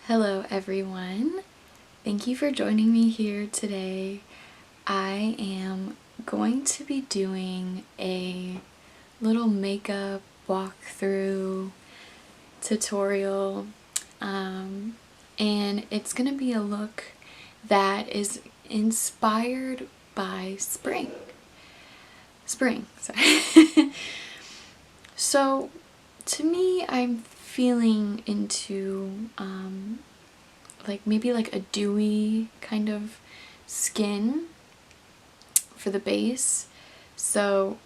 Hello everyone, thank you for joining me here today. I am going to be doing a little makeup walkthrough tutorial, and it's going to be a look that is inspired by spring. Sorry. So to me, I'm feeling into maybe like a dewy kind of skin for the base. So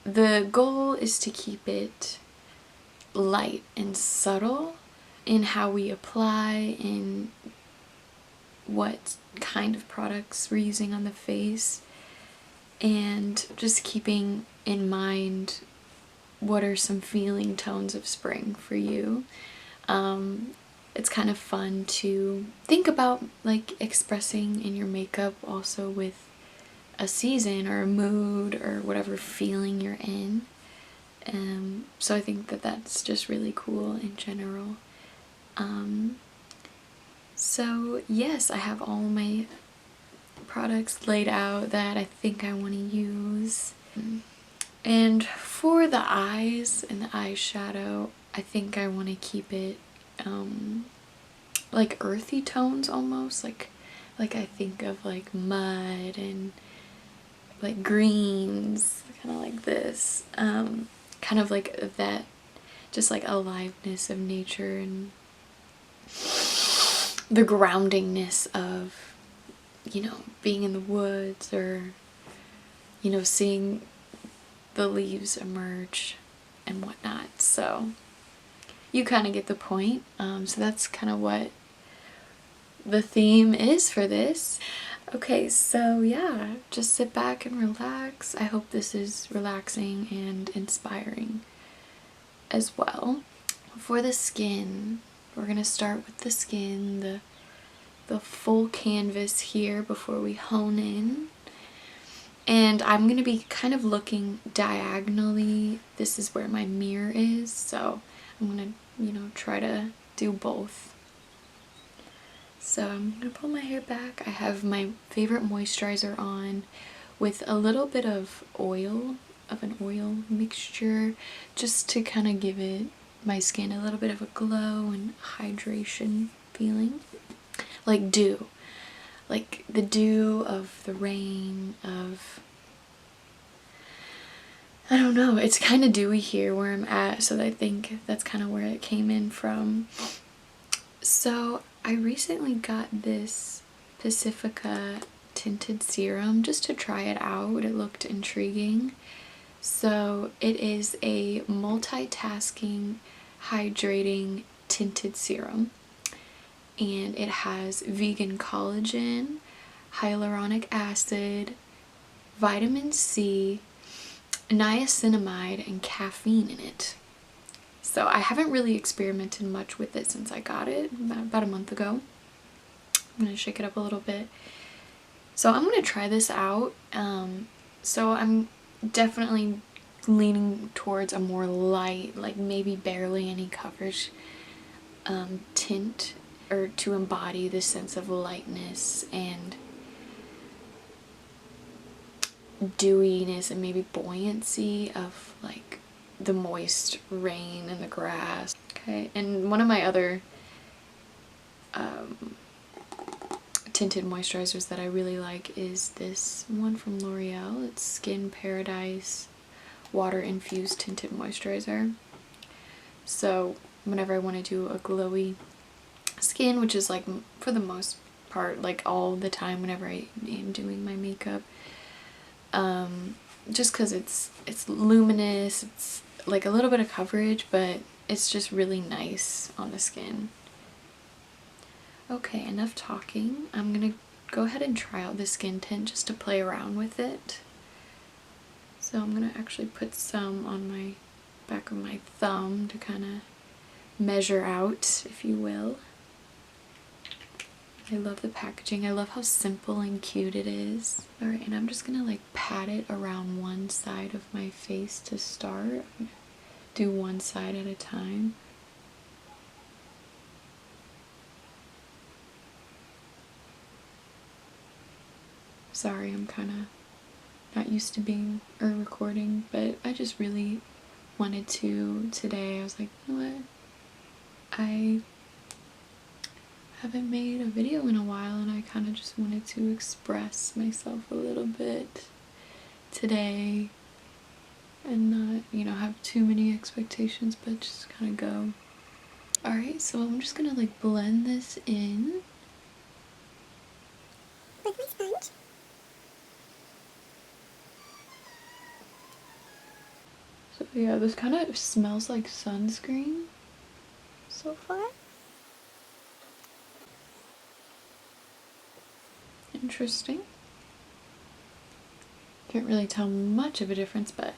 the goal is to keep it light and subtle in how we apply, in what kind of products we're using on the face, and just keeping in mind what are some feeling tones of spring for you. It's kind of fun to think about like expressing in your makeup also with a season or a mood or whatever feeling you're in. So I think that that's just really cool in general. So yes, I have all my products laid out that I think I want to use. And for the eyes and the eyeshadow, I think I want to keep it like earthy tones almost, like I think of like mud and like greens, kind of like this, kind of like that, just like aliveness of nature and the groundingness of, you know, being in the woods, or, you know, seeing the leaves emerge and whatnot. So you kind of get the point. So that's kind of what the theme is for this. Okay, so yeah, just sit back and relax. I hope this is relaxing and inspiring as well. For the skin, we're gonna start with the skin, the full canvas here before we hone in. And I'm going to be kind of looking diagonally. This is where my mirror is, so I'm going to, you know, try to do both. So I'm going to pull my hair back. I have my favorite moisturizer on with a little bit of oil, an oil mixture, just to kind of give my skin a little bit of a glow and hydration feeling. Like dew. Like the dew of the rain, of, I don't know, it's kind of dewy here where I'm at, so I think that's kind of where it came in from. So I recently got this Pacifica tinted serum just to try it out. It looked intriguing. So it is a multitasking hydrating tinted serum, and it has vegan collagen, hyaluronic acid, vitamin C, niacinamide, and caffeine in it. So I haven't really experimented much with it since I got it about a month ago. I'm going to shake it up a little bit. So I'm going to try this out. So I'm definitely leaning towards a more light, like maybe barely any coverage tint, or to embody this sense of lightness and dewiness and maybe buoyancy of like the moist rain and the grass. Okay, and one of my other tinted moisturizers that I really like is this one from L'Oreal. It's Skin Paradise Water Infused Tinted Moisturizer. So whenever I want to do a glowy skin, which is like for the most part like all the time whenever I am doing my makeup, just because it's luminous, it's like a little bit of coverage, but it's just really nice on the skin. Okay, enough talking. I'm gonna go ahead and try out the skin tint just to play around with it. So I'm gonna actually put some on my back of my thumb to kind of measure out, if you will. I love the packaging. I love how simple and cute it is. Alright, and I'm just gonna like pat it around one side of my face to start. Do one side at a time. Sorry, I'm kind of not used to being or recording, but I just really wanted to today. I was like, you know what? I haven't made a video in a while and I kind of just wanted to express myself a little bit today and not, you know, have too many expectations, but just kind of go. Alright, so I'm just gonna like blend this in with my sponge. So yeah, this kind of smells like sunscreen so far. Interesting. Can't really tell much of a difference, but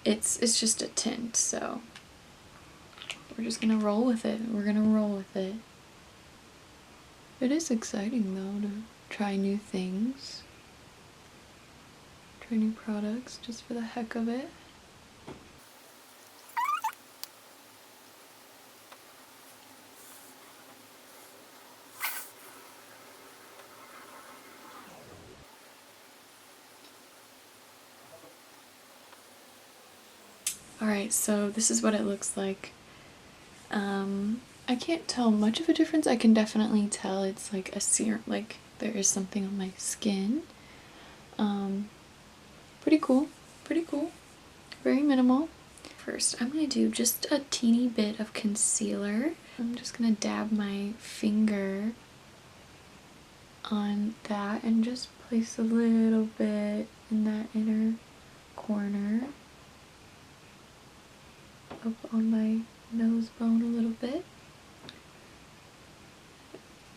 it's just a tint, so we're just gonna roll with it. We're gonna roll with it. It is exciting though to try new things, try new products just for the heck of it. Alright, so this is what it looks like. I can't tell much of a difference. I can definitely tell it's like a serum, like there is something on my skin. Pretty cool, pretty cool. Very minimal. First, I'm going to do just a teeny bit of concealer. I'm just going to dab my finger on that and just place a little bit in that inner corner. Up on my nose bone a little bit.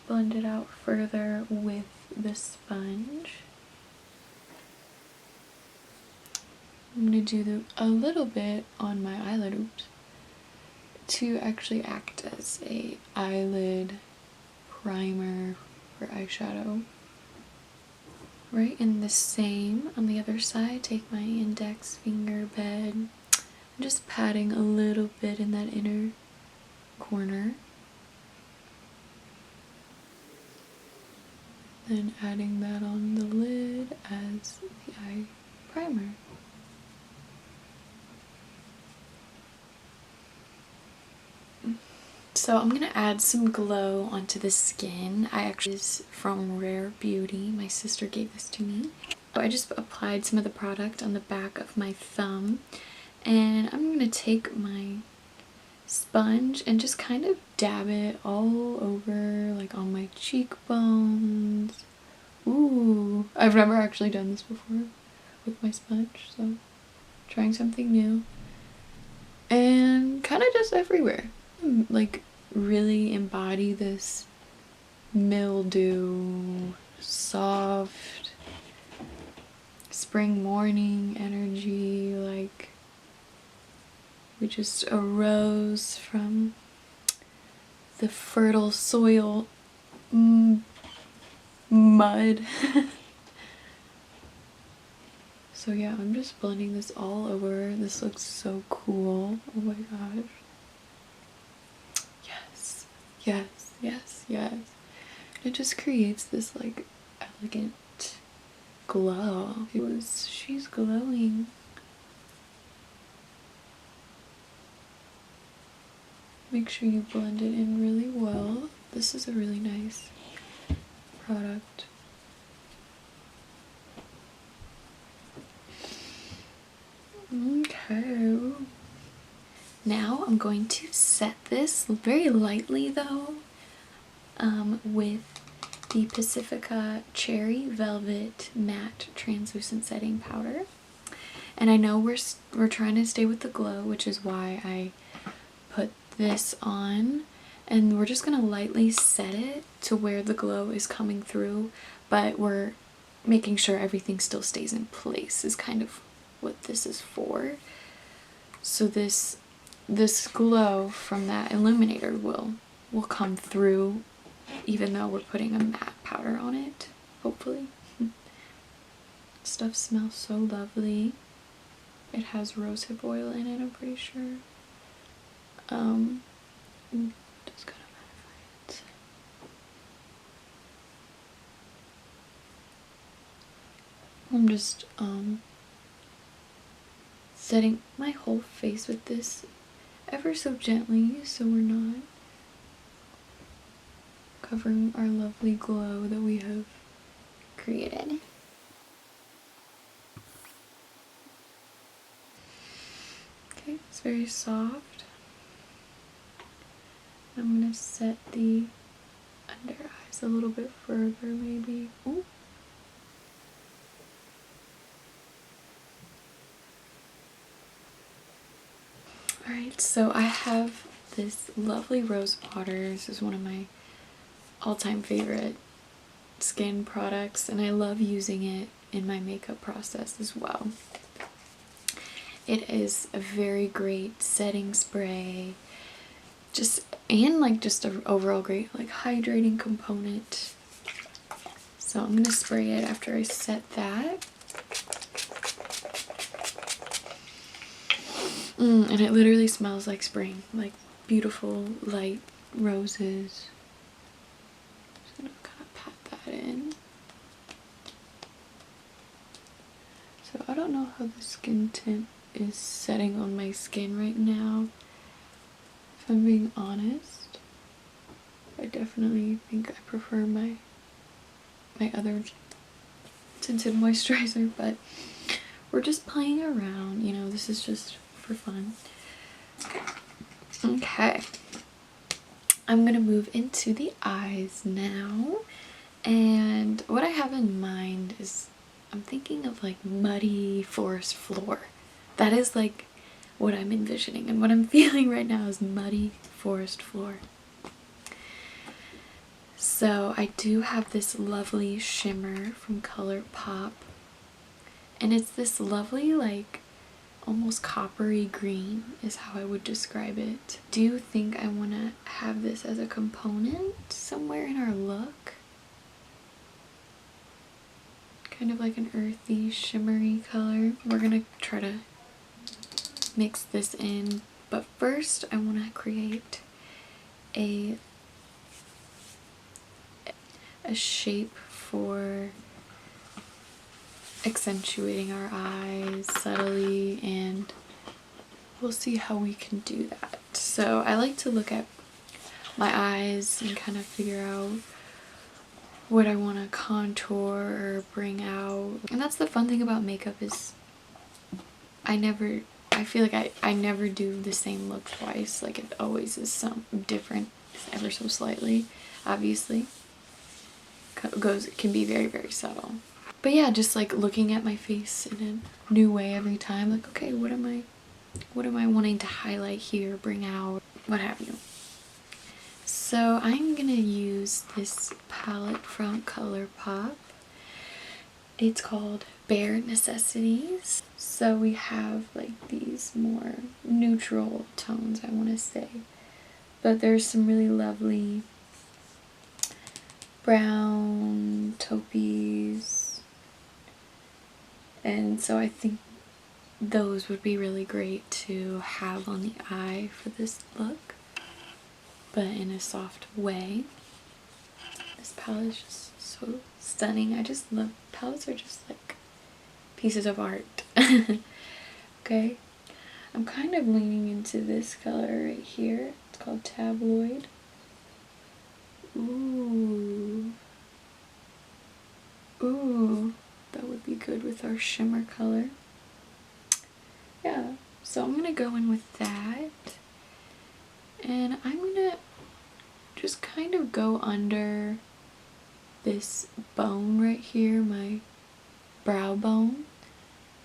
Blend it out further with the sponge. I'm going to do a little bit on my eyelid to actually act as a eyelid primer for eyeshadow. Right, and the same on the other side, take my index finger bed, I'm just patting a little bit in that inner corner. Then adding that on the lid as the eye primer. So I'm gonna add some glow onto the skin. I actually is from Rare Beauty. My sister gave this to me. So I just applied some of the product on the back of my thumb, and I'm gonna take my sponge and just kind of dab it all over, like on my cheekbones. Ooh, I've never actually done this before with my sponge, so trying something new. And kind of just everywhere. Like really embody this mildew, soft, spring morning energy, like we just arose from the fertile soil mud. So yeah, I'm just blending this all over. This looks so cool. Oh my gosh. Yes, yes, yes, yes. It just creates this like elegant glow. She's glowing. Make sure you blend it in really well. This is a really nice product. Okay. Now I'm going to set this very lightly though with the Pacifica Cherry Velvet Matte Translucent Setting Powder. And I know we're trying to stay with the glow, which is why I put this on. And we're just gonna lightly set it to where the glow is coming through, but we're making sure everything still stays in place is kind of what this is for. So this glow from that illuminator will come through even though we're putting a matte powder on it, hopefully. Stuff smells so lovely. It has rosehip oil in it, I'm pretty sure. Just gonna mattify it. I'm just setting my whole face with this ever so gently so we're not covering our lovely glow that we have created. Okay, it's very soft. I'm going to set the under eyes a little bit further maybe. Ooh. Alright, so I have this lovely rosewater. This is one of my all-time favorite skin products, and I love using it in my makeup process as well. It is a very great setting spray, and like just an overall great like hydrating component. So I'm gonna spray it after I set that. And it literally smells like spring, like beautiful light roses. Just gonna kind of pat that in. So I don't know how the skin tint is setting on my skin right now, if I'm being honest. I definitely think I prefer my other tinted moisturizer, but we're just playing around, you know, this is just for fun. Okay, I'm gonna move into the eyes now, and what I have in mind is I'm thinking of like muddy forest floor. That is like what I'm envisioning, and what I'm feeling right now is muddy forest floor. So I do have this lovely shimmer from ColourPop, and it's this lovely like almost coppery green is how I would describe it. Do you think I want to have this as a component somewhere in our look? Kind of like an earthy, shimmery color. We're gonna try to mix this in, but first I want to create a shape for accentuating our eyes subtly, and we'll see how we can do that. So I like to look at my eyes and kind of figure out what I want to contour or bring out. And that's the fun thing about makeup is I feel like I never do the same look twice. Like it always is some different, ever so slightly, obviously. It can be very, very subtle. But yeah, just like looking at my face in a new way every time. Like, okay, what am I wanting to highlight here, bring out, what have you. So I'm gonna use this palette from ColourPop. It's called Bare Necessities. So we have like these more neutral tones, I want to say. But there's some really lovely brown taupes, and so I think those would be really great to have on the eye for this look, but in a soft way. This palette is just so stunning. I just love palettes, are just like pieces of art. Okay, I'm kind of leaning into this color right here. It's called Tabloid. Ooh, that would be good with our shimmer color. Yeah, so I'm gonna go in with that, and I'm gonna just kind of go under this bone right here, my brow bone,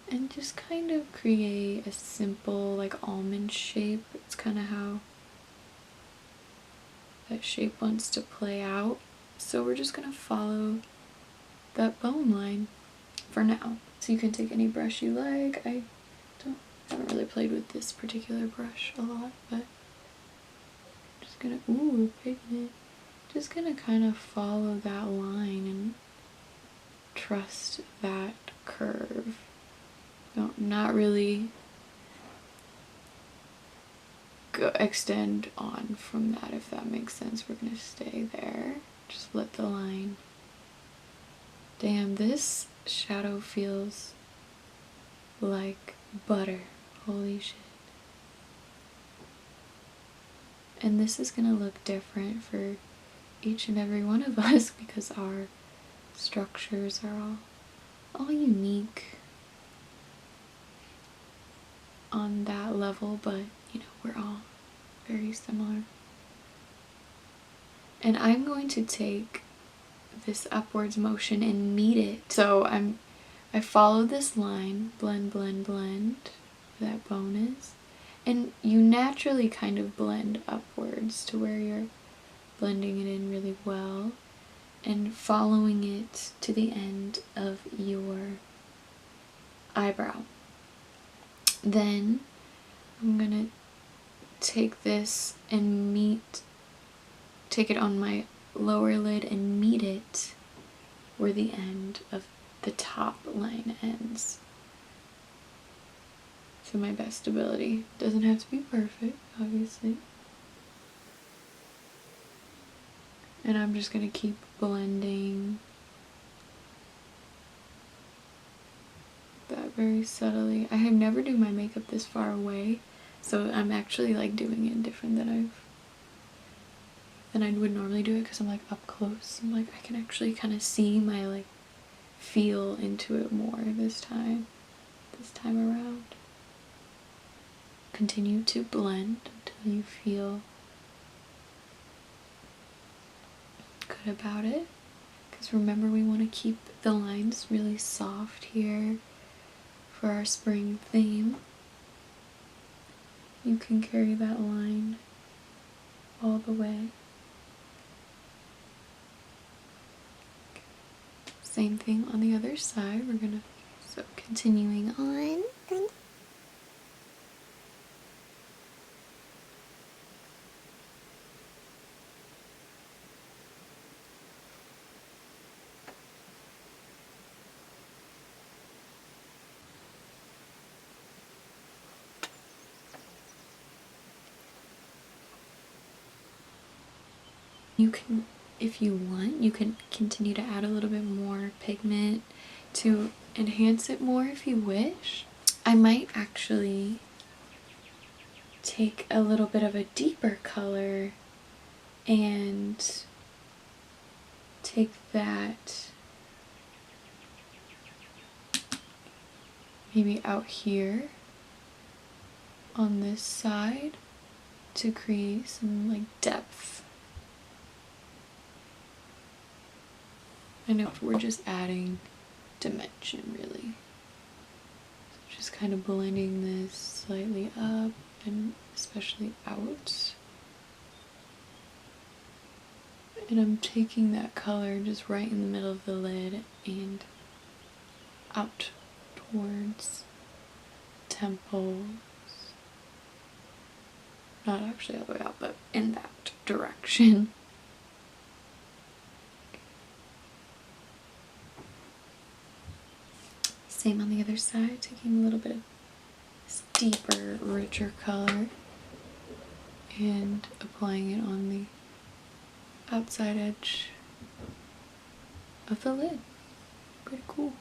and just kind of create a simple like almond shape. It's kind of how that shape wants to play out. So we're just gonna follow that bone line for now. So you can take any brush you like. I haven't really played with this particular brush a lot, but I'm just gonna, ooh, pigment. Just gonna kind of follow that line and trust that curve. Not really extend on from that, if that makes sense. We're gonna stay there. Just let the line. Damn, this shadow feels like butter. Holy shit. And this is gonna look different for each and every one of us because our structures are all unique on that level, but you know, we're all very similar. And I'm going to take this upwards motion and meet it. So I follow this line, blend, blend, blend, where that bone is. And you naturally kind of blend upwards to where you're blending it in really well and following it to the end of your eyebrow. Then I'm gonna take this and take it on my lower lid and meet it where the end of the top line ends. To my best ability. Doesn't have to be perfect, obviously. And I'm just gonna keep blending that very subtly. I have never do my makeup this far away, so I'm actually like doing it different than I would normally do it because I'm like up close. I'm like I can actually kind of see my like feel into it more this time around. Continue to blend until you feel good about it. Because remember, we want to keep the lines really soft here for our spring theme. You can carry that line all the way. Same thing on the other side. So continuing on. You can, if you want, you can continue to add a little bit more pigment to enhance it more if you wish. I might actually take a little bit of a deeper color and take that maybe out here on this side to create some like depth. I know we're just adding dimension really. Just kind of blending this slightly up and especially out. And I'm taking that color just right in the middle of the lid and out towards temples. Not actually all the way out, but in that direction. Same on the other side, taking a little bit of this deeper, richer color and applying it on the outside edge of the lid. Pretty cool.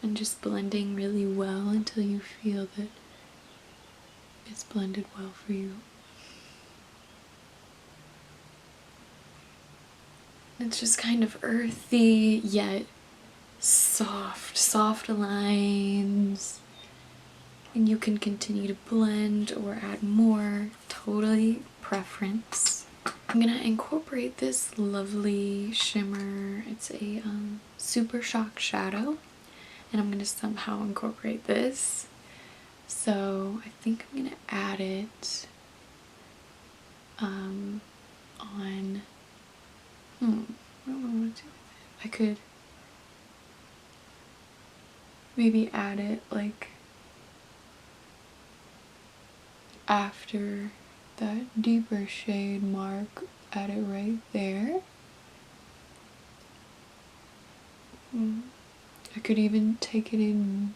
And just blending really well until you feel that it's blended well for you. It's just kind of earthy, yet soft lines. And you can continue to blend or add more, totally preference. I'm gonna incorporate this lovely shimmer. It's a Super Shock shadow, and I'm gonna somehow incorporate this. So I think I'm gonna add it on what do I want to do with it? I could maybe add it like after that deeper shade mark, add it right there. I could even take it in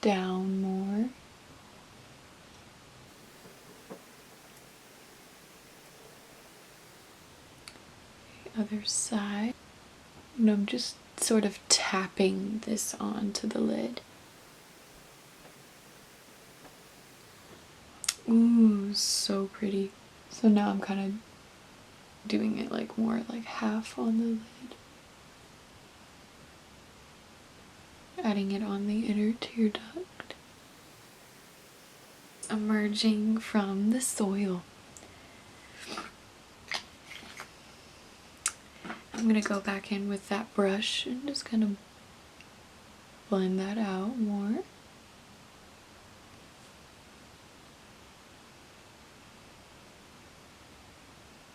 down more. other side. And I'm just sort of tapping this onto the lid. Ooh, so pretty. So now I'm kind of doing it like more like half on the lid. Adding it on the inner tear duct. Emerging from the soil. I'm gonna go back in with that brush and just kind of blend that out more.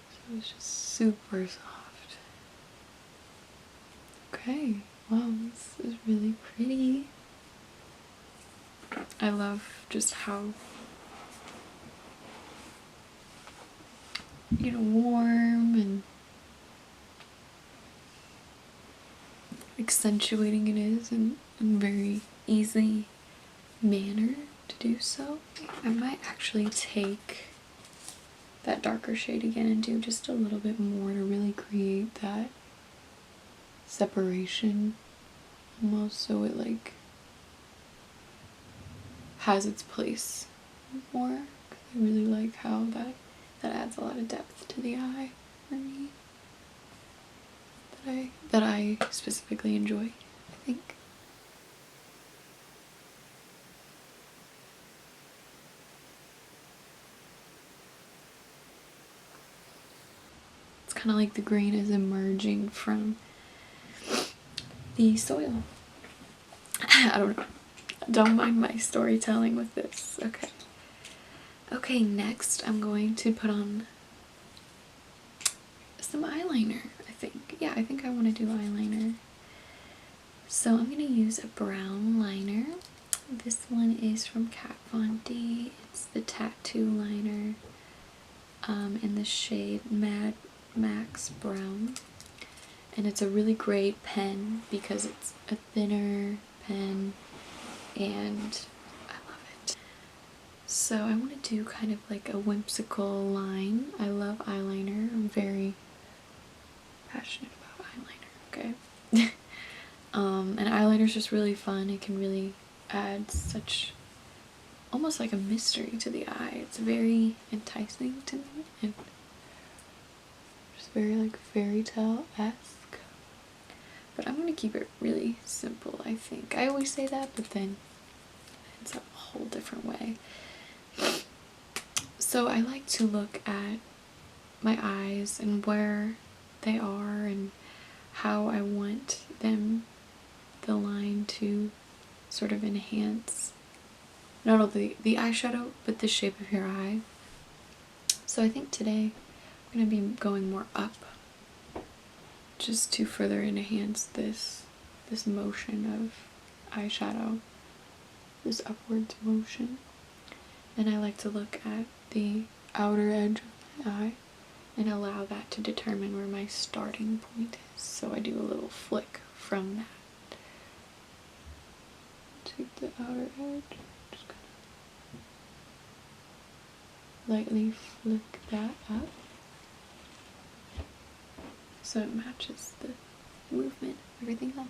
So it's just super soft. Okay, wow, this is really pretty. I love just how, you know, warm and accentuating it is, and very easy manner to do so. I might actually take that darker shade again and do just a little bit more to really create that separation almost, so it like has its place more. I really like how that adds a lot of depth to the eye for me. That I specifically enjoy, I think. It's kind of like the green is emerging from the soil. I don't know. Don't mind my storytelling with this. Okay. Okay, next I'm going to put on some eyeliner, I think. Yeah, I think I want to do eyeliner. So I'm going to use a brown liner. This one is from Kat Von D. It's the tattoo liner in the shade Mad Max Brown. And it's a really great pen because it's a thinner pen and I love it. So I want to do kind of like a whimsical line. I love eyeliner. I'm very passionate about eyeliner, okay? And eyeliner's just really fun. It can really add such, almost like a mystery to the eye. It's very enticing to me and just very like fairy tale-esque. But I'm gonna keep it really simple, I think. I always say that, but then it's a whole different way. So I like to look at my eyes and where they are and how I want them, the line, to sort of enhance not only the eyeshadow but the shape of your eye. So I think today I'm going to be going more up just to further enhance this motion of eyeshadow, this upwards motion. And I like to look at the outer edge of my eye and allow that to determine where my starting point is. So I do a little flick from that. Take the outer edge, just kind of lightly flick that up so it matches the movement of everything else.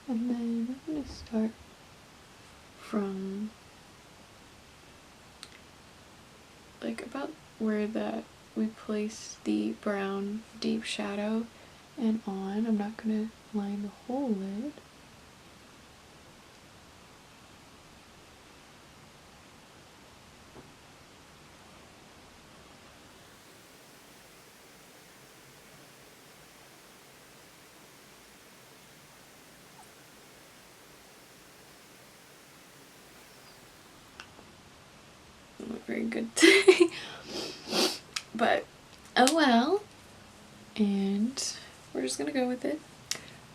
And then I'm going to start from like about where that we place the brown deep shadow and on. I'm not going to line the whole lid. Not very good today. But oh well. And we're just gonna go with it.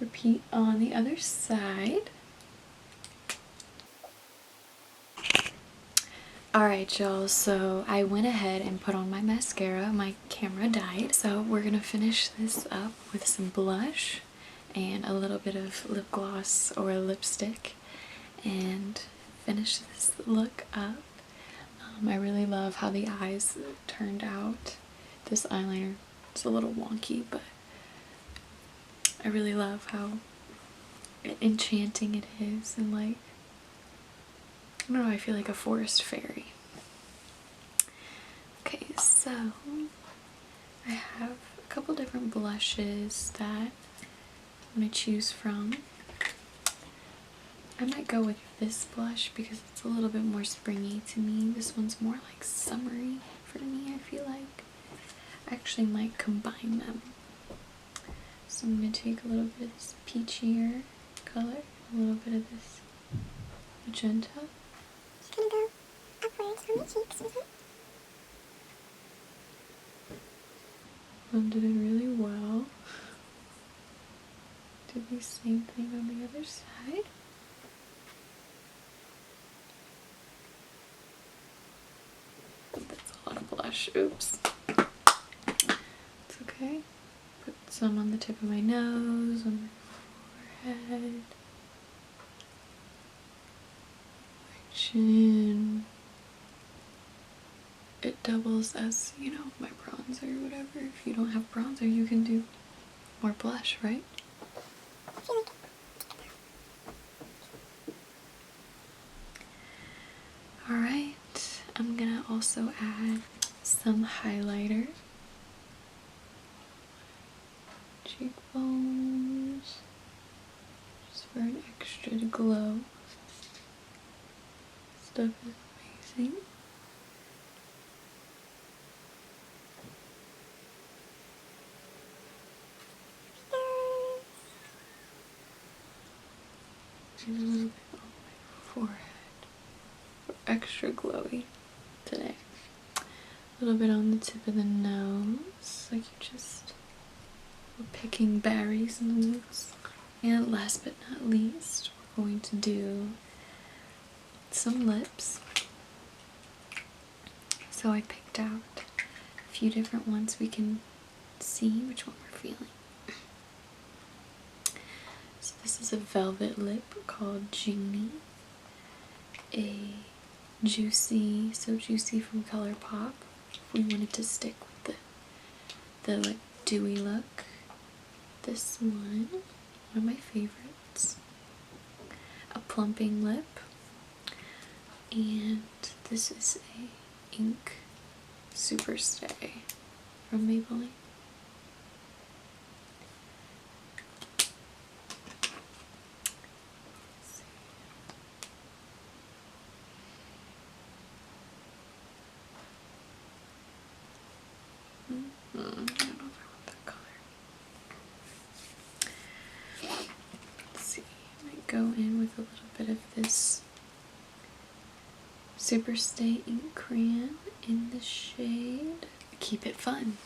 Repeat on the other side. Alright y'all, so I went ahead and put on my mascara. My camera died. So we're gonna finish this up with some blush and a little bit of lip gloss or lipstick and finish this look up. I really love how the eyes turned out. This eyeliner is a little wonky, but I really love how enchanting it is, and like, I don't know, I feel like a forest fairy. Okay, so I have a couple different blushes that I'm going to choose from. I might go with this blush because it's a little bit more springy to me. This one's more like summery for me, I feel like. I actually might combine them. So I'm going to take a little bit of this peachier color, a little bit of this magenta. Just gonna go upwards on the cheeks with it. Blended it really well. Do the same thing on the other side. That's a lot of blush. Oops. It's okay. Put some on the tip of my nose, on my forehead, my chin. It doubles as, you know, my bronzer or whatever. If you don't have bronzer, you can do more blush, right? I feel like it. Alright, I'm gonna also add some highlighter. Cheekbones, just for an extra glow. Stuff is amazing. And a little bit on my forehead. Extra glowy today. A little bit on the tip of the nose, like you just were picking berries in the woods. And last but not least, we're going to do some lips. So I picked out a few different ones. We can see which one we're feeling. So this is a velvet lip called Dreamy. A juicy, so juicy from ColourPop. If we wanted to stick with the like dewy look. This one of my favorites. A plumping lip. And this is a ink Superstay from Maybelline. I don't know if I want that color. Let's see, I might go in with a little bit of this Superstay ink crayon in the shade Keep It Fun.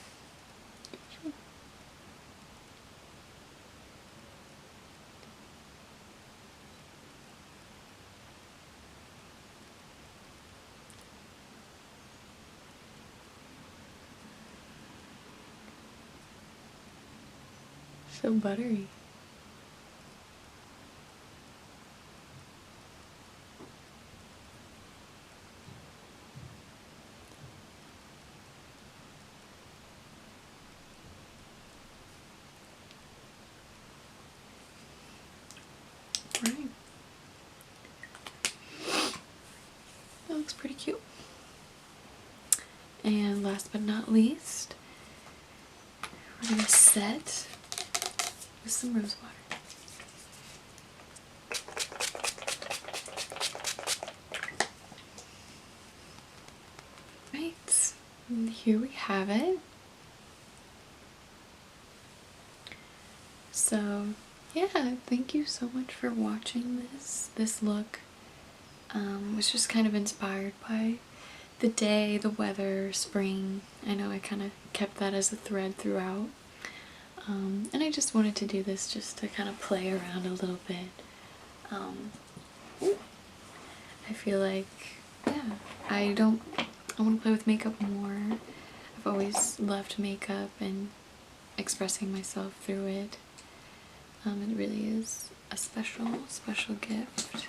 So buttery. Right. That looks pretty cute. And last but not least, we're gonna set with some rose water. Right, and here we have it. So yeah, thank you so much for watching this. This look was just kind of inspired by the day, the weather, spring. I know I kind of kept that as a thread throughout. And I just wanted to do this just to kind of play around a little bit. I feel like, yeah, I want to play with makeup more. I've always loved makeup and expressing myself through it. It really is a special, special gift.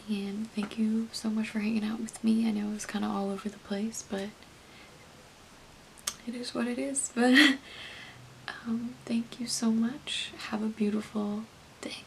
And thank you so much for hanging out with me. I know it was kind of all over the place, but it is what it is. But Thank you so much. Have a beautiful day.